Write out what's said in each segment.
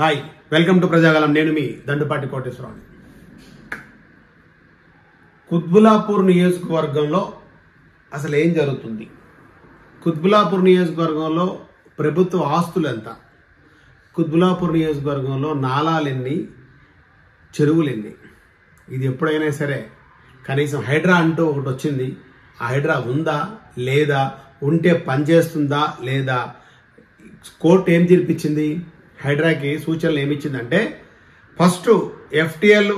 Hi welcome to Prajagalam. నేను మీ దండుపాటి కోటేశ్వరరావు. కుత్బులాపూర్ నియోజకవర్గంలో అసలు ఏం జరుగుతుంది? కుత్బులాపూర్ నియోజకవర్గంలో ప్రభుత్వ ఆస్తులు ఎంత? కుత్బులాపూర్ నియోజకవర్గంలో నాలాలెన్ని, చెరువులెన్ని? ఇది ఎప్పుడైనా సరే కనీసం హైడ్రా అంటూ ఒకటి వచ్చింది. ఆ హైడ్రా ఉందా లేదా, ఉంటే పనిచేస్తుందా లేదా, కోర్టు ఏం తీర్పిచ్చింది, హైడ్రాకి సూచనలు ఏమిచ్చిందంటే ఫస్ట్ ఎఫ్టీఎల్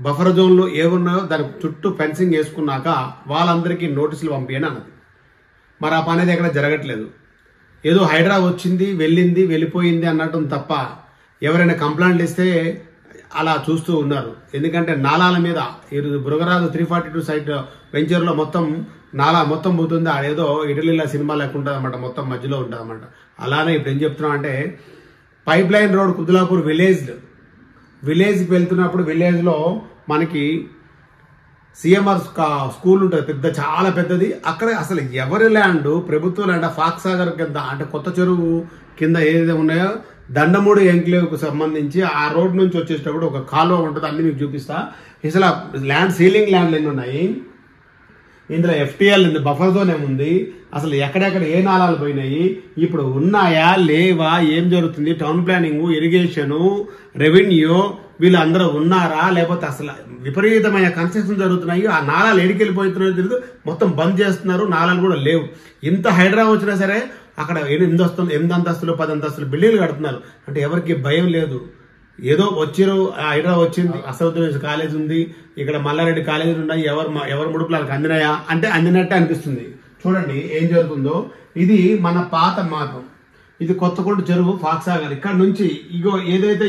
బఫర్ జోన్లు ఏమున్నాయో దాని చుట్టూ ఫెన్సింగ్ వేసుకున్నాక వాళ్ళందరికీ నోటీసులు పంపించని అన్నది. మరి ఆ పని అనేది ఎక్కడ జరగట్లేదు. ఏదో హైడ్రా వచ్చింది, వెళ్ళింది, వెళ్ళిపోయింది అన్నట్టు తప్ప ఎవరైనా కంప్లైంట్లు ఇస్తే అలా చూస్తూ ఉన్నారు. ఎందుకంటే నాలాల మీద ఈరోజు బృగరాజు 342 సైట్ వెంచర్లో మొత్తం నాలా మొత్తం పోతుంది. అదేదో ఇటలీలో సినిమా లెక్క ఉంటుంది అన్నమాట, మొత్తం మధ్యలో ఉంటుంది అన్నమాట. అలానే ఇప్పుడు ఏం చెప్తున్నాం అంటే పైప్ లైన్ రోడ్ కుత్బులాపూర్ విలేజ్కి వెళ్తున్నప్పుడు విలేజ్లో మనకి సిఎంఆర్ స్కూల్ ఉంటుంది, పెద్ద చాలా పెద్దది. అక్కడ అసలు ఎవరి ల్యాండ్, ప్రభుత్వ ల్యాండ్, ఫాక్ సాగర్ కింద అంటే కొత్త చెరువు కింద ఏదైతే ఉన్నాయో దండమూడి ఎంక్లేవ్కు సంబంధించి ఆ రోడ్ నుంచి వచ్చేటప్పుడు ఒక కాలువ ఉంటుంది. అన్ని మీకు చూపిస్తా. అసలు ల్యాండ్ సీలింగ్ ల్యాండ్లు ఎన్ని ఉన్నాయి, ఇందులో ఎఫ్టీఎల్ ఉంది, బఫర్ జోన్ ఏముంది, అసలు ఎక్కడెక్కడ ఏ నాలాలు పోయినాయి, ఇప్పుడు ఉన్నాయా లేవా, ఏం జరుగుతుంది, టౌన్ ప్లానింగ్, ఇరిగేషను, రెవెన్యూ వీళ్ళందరూ ఉన్నారా లేకపోతే అసలు విపరీతమైన కన్స్ట్రక్షన్ జరుగుతున్నాయి. ఆ నాలాలు ఎడికెళ్ళిపోతున్నాయో తెలియదు, మొత్తం బంద్ చేస్తున్నారు, నాలాలు కూడా లేవు. ఇంత హైడ్రా వచ్చినా సరే అక్కడ 8 అంతస్తులు 10 అంతస్తులు బిల్డింగ్లు కడుతున్నారు. అంటే ఎవరికి భయం లేదు. ఏదో వచ్చిరు, హైడ్రా వచ్చింది, అసౌద్దీన్ కాలేజ్ ఉంది, ఇక్కడ మల్లారెడ్డి కాలేజీలు ఉన్నాయి, ఎవరు ముడుపులకు అందినాయా అంటే అందినట్టే అనిపిస్తుంది. చూడండి ఏం జరుగుతుందో. ఇది మన పాత మార్గం, ఇది కొత్తకొండ చెరువు ఫాక్ సాగర్. ఇక్కడ నుంచి ఇగో ఏదైతే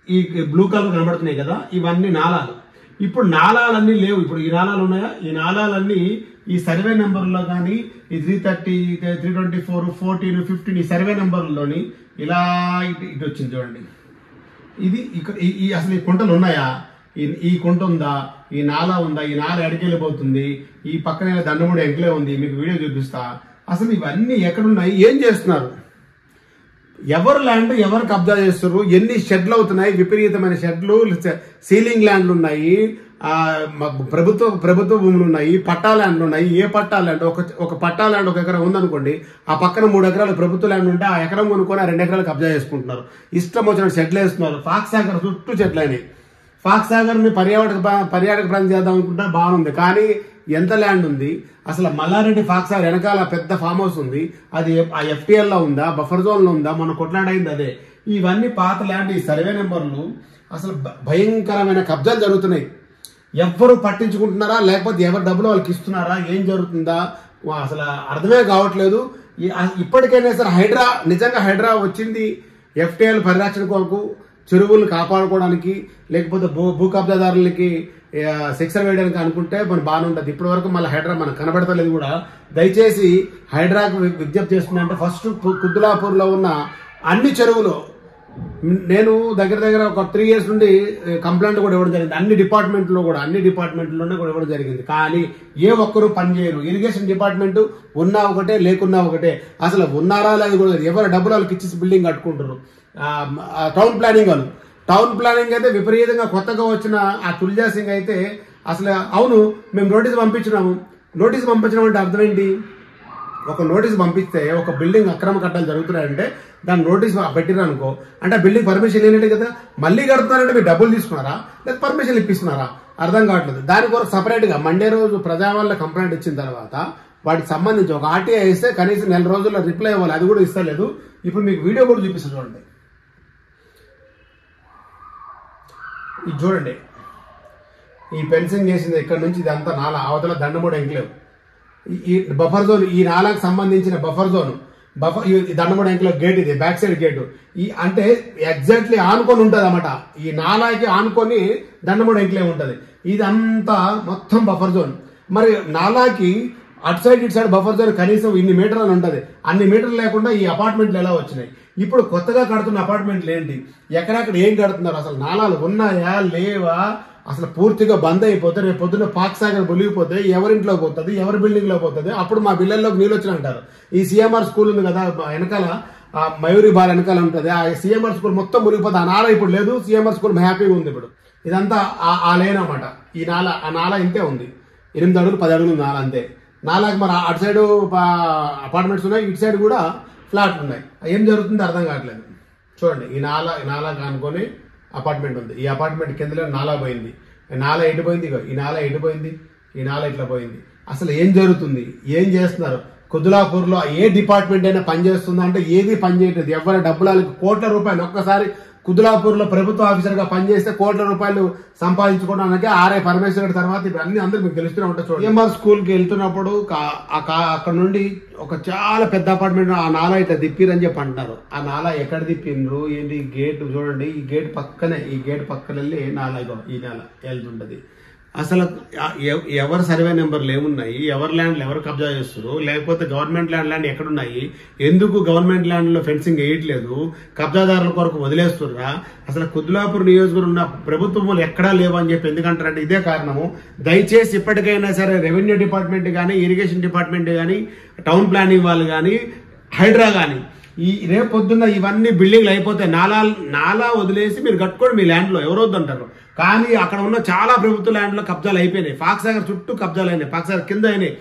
ఈ బ్లూ కలర్ కనబడుతున్నాయి కదా, ఇవన్నీ నాలాలు. ఇప్పుడు నాలాలన్నీ లేవు. ఇప్పుడు ఈ నాలాలు ఉన్నాయా, ఈ నాలాలన్నీ ఈ సర్వే నెంబర్లో కానీ ఈ 330, 324, 14, 15 ఈ సర్వే నెంబర్లోని ఇలా ఇటు వచ్చింది. చూడండి ఇది ఇక్కడ అసలు ఈ కుంటలు ఉన్నాయా, ఈ కుంట ఉందా, ఈ నాలా ఉందా, ఈ నాల ఎడకెళ్ళిపోతుంది, ఈ పక్కనే దండమూడి ఎంక్లే ఉంది, మీకు వీడియో చూపిస్తా. అసలు ఇవన్నీ ఎక్కడున్నాయి, ఏం చేస్తున్నారు, ఎవరు ల్యాండ్ ఎవరు కబ్జా చేస్తున్నారు, ఎన్ని షెడ్లు అవుతున్నాయి, విపరీతమైన షెడ్లు, సీలింగ్ ల్యాండ్లు ఉన్నాయి, ప్రభుత్వ భూములు ఉన్నాయి, పట్టా ల్యాండ్లు ఉన్నాయి. ఏ పట్టా ల్యాండ్, ఒక పట్టా ల్యాండ్ 1 ఎకరం ఉందనుకోండి, ఆ పక్కన 3 ఎకరాలు ప్రభుత్వ ల్యాండ్ ఉంటే ఆ ఎకరం కొనుక్కొని ఆ 2 ఎకరాలు కబ్జా చేసుకుంటున్నారు. ఇష్టం వచ్చిన షెడ్లు వేస్తున్నారు. ఫాక్ సాగర్ చుట్టూ చెట్లు అయినాయి. ఫాక్ సాగర్ ని పర్యాటక ప్రాంతం చేద్దాం అనుకుంటే బాగుంది, కానీ ఎంత ల్యాండ్ ఉంది అసలు? మల్లారెడ్డి ఫాక్ సాగర్ వెనకాల పెద్ద ఫామ్ హౌస్ ఉంది, అది ఆ ఎఫ్టీఎల్ లో ఉందా, బఫర్ జోన్ లో ఉందా, మన కొట్లాడైంది అదే. ఇవన్నీ పాత ల్యాండ్, ఈ సర్వే నెంబర్లు, అసలు భయంకరమైన కబ్జాలు జరుగుతున్నాయి. ఎవ్వరు పట్టించుకుంటున్నారా లేకపోతే ఎవరు డబ్బులు వాళ్ళకి ఇస్తున్నారా, ఏం జరుగుతుందా అసలు అర్థమే కావట్లేదు. ఇప్పటికైనా సరే హైడ్రా, నిజంగా హైడ్రా వచ్చింది ఎఫ్టీఎల్ పరిరక్షణ కొరకు, చెరువులను కాపాడుకోవడానికి, లేకపోతే భూ కబ్జాదారులకి శిక్ష వేయడానికి అనుకుంటే మన బాగానే ఉంటుంది. ఇప్పటి వరకు మళ్ళీ హైడ్రా మనకు కనబడతలేదు కూడా. దయచేసి హైడ్రాకు విజ్ఞప్తి చేస్తుందంటే ఫస్ట్ కుత్బులాపూర్ లో ఉన్న అన్ని చెరువులు, నేను దగ్గర ఒక 3 years నుండి కంప్లైంట్ కూడా ఇవ్వడం జరిగింది. అన్ని డిపార్ట్మెంట్లోనే కూడా ఇవ్వడం జరిగింది. కానీ ఏ ఒక్కరు పనిచేయరు. ఇరిగేషన్ డిపార్ట్మెంట్ ఉన్నా ఒకటే, లేకున్నా ఒకటే. అసలు ఉన్నారా లేదు కూడా ఎవరు డబ్బులు వాళ్ళకి ఇచ్చేసి బిల్డింగ్ కట్టుకుంటారు. టౌన్ ప్లానింగ్ అయితే విపరీతంగా కొత్తగా వచ్చిన ఆ తుల్జా సింగ్ అయితే అసలు అవును మేము నోటీస్ పంపించినాము అంటే అర్థం ఏంటి? ఒక నోటీస్ పంపిస్తే ఒక బిల్డింగ్ అక్రమ కట్టాలు జరుగుతున్నాయంటే దాని నోటీస్ పెట్టిరా అనుకో, అంటే బిల్డింగ్ పర్మిషన్ లేనట్టే కదా. మళ్ళీ కడుతున్నారంటే మీరు డబ్బులు తీసుకున్నారా లేదా పర్మిషన్ ఇప్పిస్తున్నారా అర్థం కావట్లేదు. దాని కొరకు సపరేట్ గా మండే రోజు ప్రజావాళ్ళ కంప్లైంట్ ఇచ్చిన తర్వాత వాటికి సంబంధించి ఒక ఆర్టీఐ ఇస్తే కనీసం 4 రోజుల్లో రిప్లై ఇవ్వాలి, అది కూడా ఇస్తలేదు. ఇప్పుడు మీకు వీడియో కూడా చూపిస్తాను చూడండి. ఇది చూడండి, ఈ ఫెన్సింగ్ చేసింది ఇక్కడ నుంచి ఇదంతా నాలా, అవతల దండమూడి ఎంక్లేవ్, ఈ బఫర్ జోన్, ఈ నాలాకు సంబంధించిన buffer zone, Dandamudi enclave gate, ఇది బ్యాక్ సైడ్ గేటు. ఈ అంటే ఎగ్జాక్ట్లీ ఆనుకొని ఉంటది అన్నమాట. ఈ నాలాకి ఆనుకొని దండమూడి ఎంక్లేవ్ ఉంటది. ఇదంతా మొత్తం బఫర్ జోన్. మరి నాలాకి అటు సైడ్ ఇటు సైడ్ బఫర్ జోన్ కనీసం ఇన్ని మీటర్లు అని ఉంటది. అన్ని మీటర్లు లేకుండా ఈ అపార్ట్మెంట్లు ఎలా వచ్చినాయి? ఇప్పుడు కొత్తగా కడుతున్న అపార్ట్మెంట్లు ఏంటి, ఎక్కడెక్కడ ఏం కడుతున్నారు, అసలు నాలాలు ఉన్నాయా లేవా, అసలు పూర్తిగా బంద్ అయిపోతే రేపు పొద్దున్న ఫాక్ సాగర్ బొలిగిపోతే ఎవరింట్లో పోతుంది, ఎవరి బిల్డింగ్ లో పోతుంది? అప్పుడు మా బిల్లుల్లోకి నీళ్ళు వచ్చిన అంటారు. ఈ సిఎంఆర్ స్కూల్ ఉంది కదా వెనకాల, ఆ మయూరి బాల్ వెనకాల ఉంటుంది. ఆ సిఎంఆర్ స్కూల్ మొత్తం మునిగిపోతుంది. ఆ నాల ఇప్పుడు లేదు, సిఎంఆర్ స్కూల్ హ్యాపీగా ఉంది ఇప్పుడు. ఇదంతా ఆ లేన్ అనమాట. ఆ నాల ఇంతే ఉంది, 8 అడుగులు 10 అడుగులు నాల అంతే. నాలాకి మరి అటు సైడ్ అపార్ట్మెంట్స్ ఉన్నాయి, ఇటు సైడ్ కూడా ఫ్లాట్లు ఉన్నాయి. ఏం జరుగుతుందో అర్థం కావట్లేదు. చూడండి, ఈ నాలా అనుకొని అపార్ట్మెంట్ ఉంది. ఈ అపార్ట్మెంట్ కిందలో నాలా పోయింది. నాలా ఎటు పోయింది, ఈ నాలా ఎటు పోయింది, ఈ నాలా ఇట్లా పోయింది. అసలు ఏం జరుగుతుంది, ఏం చేస్తున్నారు? కుద్బులాపూర్లో ఏ డిపార్ట్మెంట్ అయినా పనిచేస్తుందా అంటే ఏది పనిచేయట్లేదు. ఎవరి డబ్బులు కోట్ల రూపాయలు ఒక్కసారి కుద్బులాపూర్లో ప్రభుత్వ ఆఫీసర్గా పనిచేస్తే కోట్ల రూపాయలు సంపాదించుకోవడానికి ఆర్ఐ పరమేశ్వర్ తర్వాత ఇప్పుడు అన్ని అందరూ మీకు తెలుస్తూనే ఉంటాయి. చూడండి, సిఎంఆర్ స్కూల్కి వెళ్తున్నప్పుడు అక్కడ నుండి ఒక చాలా పెద్ద అపార్ట్మెంట్ ఆ నాలా ఇట్లా తిప్పిరని చెప్పి అంటున్నారు. ఆ నాలా ఎక్కడ తిప్పిండ్రు ఏంటి? గేట్ చూడండి, ఈ గేట్ పక్కన వెళ్ళి నాలా ఈ నాలా వెళ్తుంటది. అసలు ఎవరి సర్వే నెంబర్లు ఏమున్నాయి, ఎవరి ల్యాండ్లు ఎవరు కబ్జా చేస్తారు, లేకపోతే గవర్నమెంట్ ల్యాండ్ ఎక్కడున్నాయి, ఎందుకు గవర్నమెంట్ ల్యాండ్లో ఫెన్సింగ్ వేయట్లేదు, కబ్జాదారుల కొరకు వదిలేస్తుర్రా? అసలు కుద్బులాపూర్ నియోజకవర్గం ఉన్న ప్రభుత్వములు ఎక్కడా లేవని చెప్పి ఎందుకంటారంటే ఇదే కారణము. దయచేసి ఇప్పటికైనా సరే రెవెన్యూ డిపార్ట్మెంట్ కానీ, ఇరిగేషన్ డిపార్ట్మెంట్ కానీ, టౌన్ ప్లానింగ్ వాళ్ళు కానీ, హైడ్రా కానీ రేపు పొద్దున్న ఇవన్నీ బిల్డింగ్లు అయిపోతాయి. నాలా వదిలేసి మీరు కట్టుకోండి మీ ల్యాండ్లో, ఎవరు వద్దంటారు. కానీ అక్కడ ఉన్న చాలా ప్రభుత్వ ల్యాండ్లో కబ్జాలు అయిపోయినాయి. ఫాక్సాగర్ చుట్టూ కబ్జాలు అయినాయి, ఫాక్సాగర్ కింద అయినాయి.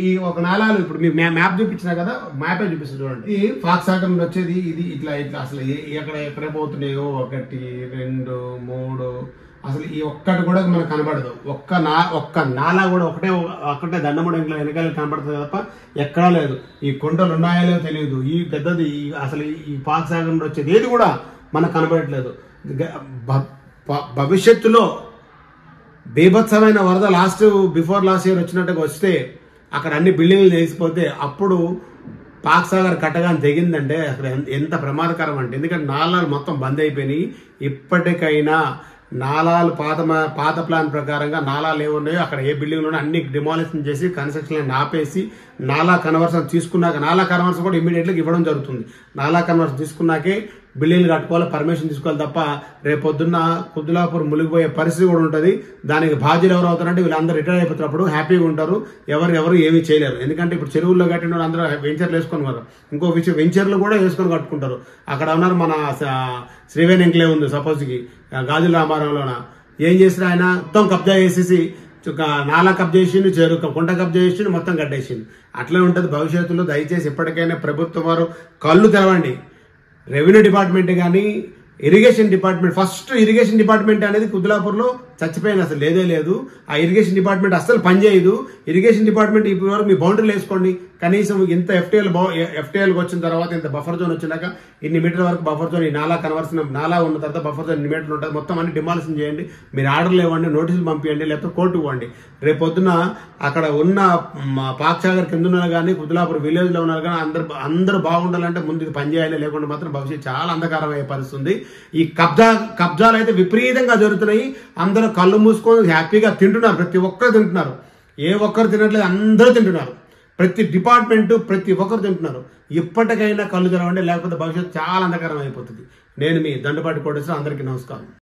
ఈ ఒక నాలాలు ఇప్పుడు మీ మ్యాప్ చూపించినా కదా, మ్యాపే చూపిస్తుంది చూడండి. ఈ ఫాక్సాగర్ నుండి వచ్చేది ఇది ఇట్లా అసలు ఎక్కడ పోతున్నాయో 1 2 3 అసలు ఈ ఒక్కటి కూడా మనకు కనబడదు. ఒక్క నాలా కూడా ఒకటే దండముడు ఇంట్లో వెనకాల కనబడుతుంది తప్ప ఎక్కడా లేదు. ఈ కుంటలు ఉన్నాయో లేదో తెలియదు. ఈ పెద్దది అసలు ఈ ఫాక్సాగర్ నుండి వచ్చేది ఏది కూడా మనకు కనబడట్లేదు. భవిష్యత్తులో బీభత్సమైన వరద బిఫోర్ లాస్ట్ ఇయర్ వచ్చినట్టుగా వస్తే అక్కడ అన్ని బిల్డింగ్లు చేసిపోతే అప్పుడు ఫాక్సాగర్ కట్టగానే తెగిందంటే అక్కడ ఎంత ప్రమాదకరం అంటే, ఎందుకంటే నాలాలు మొత్తం బంద్ అయిపోయినాయి. ఇప్పటికైనా నాలాలు పాత ప్లాన్ ప్రకారంగా నాలాలు ఏమున్నాయో అక్కడ ఏ బిల్డింగ్లు ఉన్నాయో అన్ని డిమాలిషన్ చేసి కన్స్ట్రక్షన్ ఆపేసి నాలా కన్వర్షన్ తీసుకున్నాక, నాలా కన్వర్షన్ కూడా ఇమీడియట్గా ఇవ్వడం జరుగుతుంది. నాలా కన్వర్షన్ తీసుకున్నాకే బిల్డింగ్లు కట్టుకోవాలి, పర్మిషన్ తీసుకోవాలి తప్ప రేపొద్దున్న కుద్బులాపూర్ మునిగిపోయే పరిస్థితి కూడా ఉంటుంది. దానికి బాధ్యులు ఎవరు అవుతారంటే వీళ్ళందరూ రిటైర్ అయిపోతున్నప్పుడు హ్యాపీగా ఉంటారు. ఎవరు ఏమీ చేయలేరు. ఎందుకంటే ఇప్పుడు చెరువుల్లో కట్టిన వాళ్ళు అందరూ వెంచర్లు వేసుకొని వారు ఇంకో విషయం వెంచర్లు కూడా వేసుకొని కట్టుకుంటారు. అక్కడ ఉన్నారు మన శ్రీవేణి ఎంక్లేవ్ ఉంది సపోజ్కి గాజుల రామారంలోన. ఏం చేసినా ఆయన మొత్తం కబ్జా చేసేసి నాలా కబ్జా చేసిండు, కుంట కబ్జా చేసిండు, మొత్తం కట్టేసిండు. అట్లే ఉంటుంది భవిష్యత్తులో. దయచేసి ఎప్పటికైనా ప్రభుత్వం వారు కళ్ళు తెరవండి. రెవెన్యూ డిపార్ట్మెంట్ కానీ, irrigation department, first irrigation department అనేది కుద్బులాపూర్లో చచ్చిపోయింది, అసలు లేదే లేదు. ఆ ఇరిగేషన్ డిపార్ట్మెంట్ అస్సలు పనిచేయదు. ఇరిగేషన్ డిపార్ట్మెంట్ ఇప్పటి వరకు మీ బౌండరీలు వేసుకోండి. కనీసం ఇంత ఎఫ్టీఎల్కి వచ్చిన తర్వాత ఇంత బఫర్ జోన్ వచ్చినాక ఇన్ని మీటర్ల వరకు బఫర్ జోన్, ఈ నాలా కన్వర్షన్ నాలా ఉన్న తర్వాత బఫర్ జోన్ 2 మీటర్లు ఉంటుంది. మొత్తం అన్ని డిమాలిషన్ చేయండి. మీరు ఆర్డర్లు ఇవ్వండి, నోటీసులు పంపించండి, లేకపోతే కోర్టుకు ఇవ్వండి. రేపొద్దున అక్కడ ఉన్న ఫాక్సాగర్ కింద ఉన్నారు కానీ, కుద్బులాపూర్ విలేజ్లో ఉన్నారు కానీ అందరూ బాగుండాలంటే ముందు ఇది పనిచేయాలి. లేకుండా మాత్రం భవిష్యత్తు చాలా అంధకారం అయ్యే పరిస్థితుంది. ఈ కబ్జాలు అయితే విపరీతంగా జరుగుతున్నాయి. అందరూ కళ్ళు మూసుకొని హ్యాపీగా తింటున్నారు. ప్రతి ఒక్కరు తింటున్నారు. ఏ ఒక్కరు తినట్లేదు, అందరూ తింటున్నారు. ప్రతి డిపార్ట్మెంట్ ప్రతి ఒక్కరు తింటున్నారు. ఇప్పటికైనా కళ్ళు తెరవండి, లేకపోతే భవిష్యత్తు చాలా అంధకారం అయిపోతుంది. నేను మీ దండుపాటి కోటేశ్వర, అందరికీ నమస్కారం.